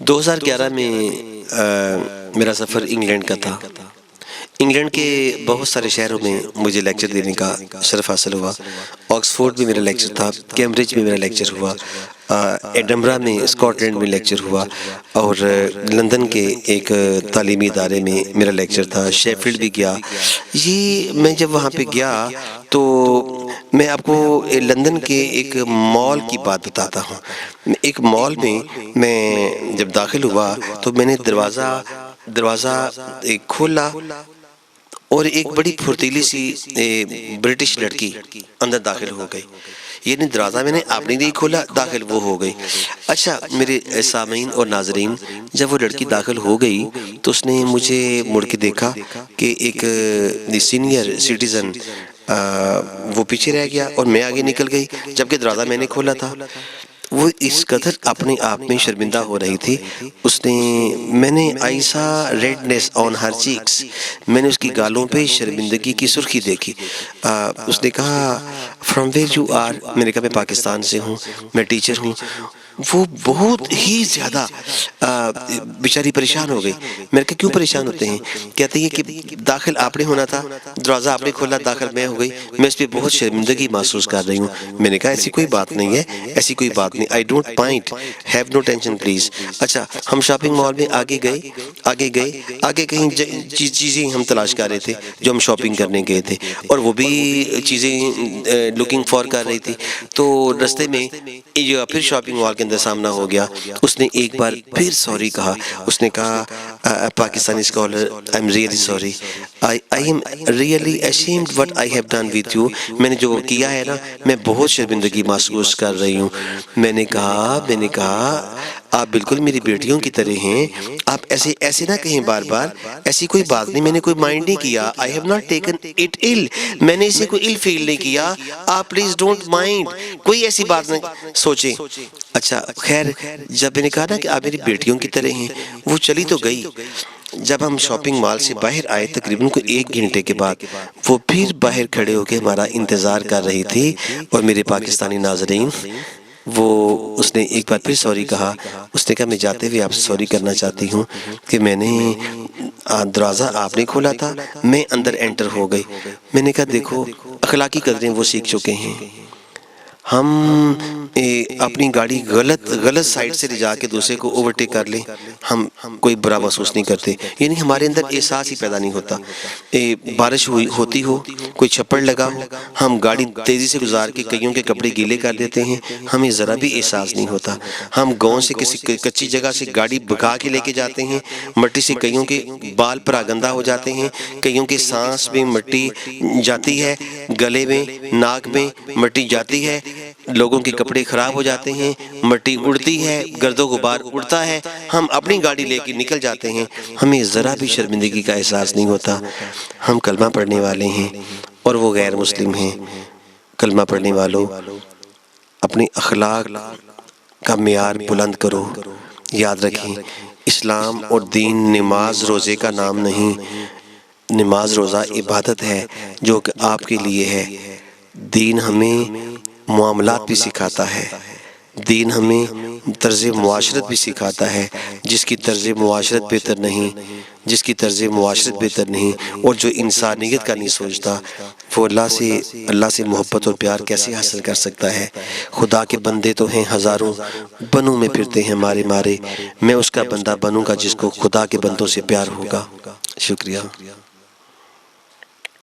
2011 میں میرا سفر انگلینڈ کا تھا۔ انگلینڈ کے بہت سارے شہروں میں مجھے لیکچر دینے کا شرف حاصل ہوا۔ آکسفورڈ میں میرا لیکچر تھا، کیمبرج میں میرا لیکچر ہوا، ایڈنبرا میں اسکاٹ لینڈ میں لیکچر ہوا، اور لندن کے ایک تعلیمی ادارے میں میرا لیکچر تھا، شیفیلڈ بھی گیا۔ یہ میں جب وہاں پہ گیا تو میں آپ کو لندن کے ایک مال کی بات بتاتا ہوں۔ ایک مال میں میں جب داخل ہوا تو میں نے دروازہ کھولا اور ایک بڑی پھرتیلی سی برٹش لڑکی اندر داخل ہو گئی۔ یعنی دروازہ میں نے اپنے لیے کھولا، داخل وہ ہو گئی۔ اچھا میرے سامعین اور ناظرین، جب وہ لڑکی داخل ہو گئی تو اس نے مجھے مڑ کے دیکھا کہ ایک سینئر سٹیزن وہ پیچھے رہ گیا اور میں آگے نکل گئی، جبکہ دروازہ میں نے کھولا تھا۔ وہ اس قدر اپنے آپ میں شرمندہ ہو رہی تھی، میں نے آئی سا ریڈنس آن ہر چیکس، میں نے اس کی گالوں پہ شرمندگی کی سرخی دیکھی۔ اس نے کہا فرام ویئر یو آر، میں نے کہا میں پاکستان سے ہوں، میں ٹیچر ہوں۔ وہ بہت ہی زیادہ بیچاری پریشان ہو گئی۔ میں نے کہا کیوں پریشان ہوتے ہیں؟ کہتے ہیں کہ داخل آپ نے ہونا تھا، دروازہ آپ نے کھولا، داخل میں ہو گئی، میں اس پہ بہت شرمندگی محسوس کر رہی ہوں۔ میں نے کہا ایسی کوئی بات نہیں ہے، ایسی کوئی بات نہیں، I don't mind, have no tension please. اچھا ہم شاپنگ مال میں آگے گئے کہیں چیزیں ہم تلاش کر رہے تھے جو ہم شاپنگ کرنے گئے تھے، اور وہ بھی چیزیں لوکنگ فار کر رہی تھی۔ تو رستے میں یہ پھر شاپنگ مال کے اندر سامنا ہو گیا۔ اس نے ایک بار پھر سوری کہا، اس نے کہا Pakistani scholar I am really sorry, I am really ashamed what I have done with you، میں نے جو کیا ہے نا میں بہت شرمندگی محسوس کر رہی ہوں۔ میں نے کہا آپ بالکل میری بیٹیوں کی طرح ہیں، آپ ایسے نہ کہیں بار بار، ایسی کوئی بات نہیں، میں نے کوئی مائنڈ نہیں کیا، I have not taken it ill، میں نے اسے کوئی ill feel نہیں کیا، آپ پلیز ڈونٹ مائنڈ، کوئی ایسی بات نہیں سوچیں۔ اچھا خیر، جب میں نے کہا نا کہ آپ میری بیٹیوں کی طرح ہیں، وہ چلی تو گئی۔ جب ہم شاپنگ مال سے باہر آئے تقریباً کوئی 1 گھنٹے کے بعد، وہ پھر باہر کھڑے ہو کے ہمارا انتظار کر رہی تھی۔ اور میرے پاکستانی ناظرین، اس نے ایک بار پھر سوری کہا۔ اس نے کہا میں جاتے ہوئے آپ سے سوری کرنا چاہتی ہوں کہ میں نے دروازہ آپ نے کھولا تھا، میں اندر انٹر ہو گئی۔ میں نے کہا دیکھو اخلاقی قدریں وہ سیکھ چکے ہیں، ہم اپنی گاڑی غلط سائڈ سے لے جا کے دوسرے کو اوورٹیک کر لیں، ہم کوئی برا محسوس نہیں کرتے، یعنی ہمارے اندر احساس ہی پیدا نہیں ہوتا۔ بارش ہوتی ہو، کوئی چھپڑ لگا ہو، ہم گاڑی تیزی سے گزار کے کئیوں کے کپڑے گیلے کر دیتے ہیں، ہمیں ذرا بھی احساس نہیں ہوتا۔ ہم گاؤں سے کسی کچی جگہ سے گاڑی بھگا کے لے کے جاتے ہیں، مٹی سے کئیوں کے بال پراگندہ ہو جاتے ہیں، کئیوں کے سانس میں مٹی جاتی ہے، گلے میں ناک میں مٹی جاتی ہے، لوگوں کے کپڑے خراب ہو جاتے ہیں، مٹی اڑتی ہے، گرد و غبار اڑتا ہے، ہم اپنی گاڑی لے کے نکل جاتے ہیں، ہمیں ذرا بھی شرمندگی کا احساس نہیں ہوتا۔ ہم کلمہ پڑھنے والے ہیں اور وہ غیر مسلم ہیں۔ کلمہ پڑھنے والوں، اپنی اخلاق کا معیار بلند کرو۔ یاد رکھیں اسلام اور دین نماز روزے کا نام نہیں، نماز روزہ عبادت ہے جو کہ آپ کے لیے ہے۔ دین ہمیں معاملات بھی سکھاتا ہے، دین ہمیں طرز معاشرت بھی سکھاتا ہے۔ جس کی طرز معاشرت بہتر نہیں اور جو انسانیت کا نہیں سوچتا، وہ اللہ سے محبت اور پیار کیسے حاصل کر سکتا ہے؟ خدا کے بندے تو ہیں ہزاروں، بنوں میں پھرتے ہیں مارے، میں اس کا بندہ بنوں گا جس کو خدا کے بندوں سے پیار ہوگا۔ شکریہ۔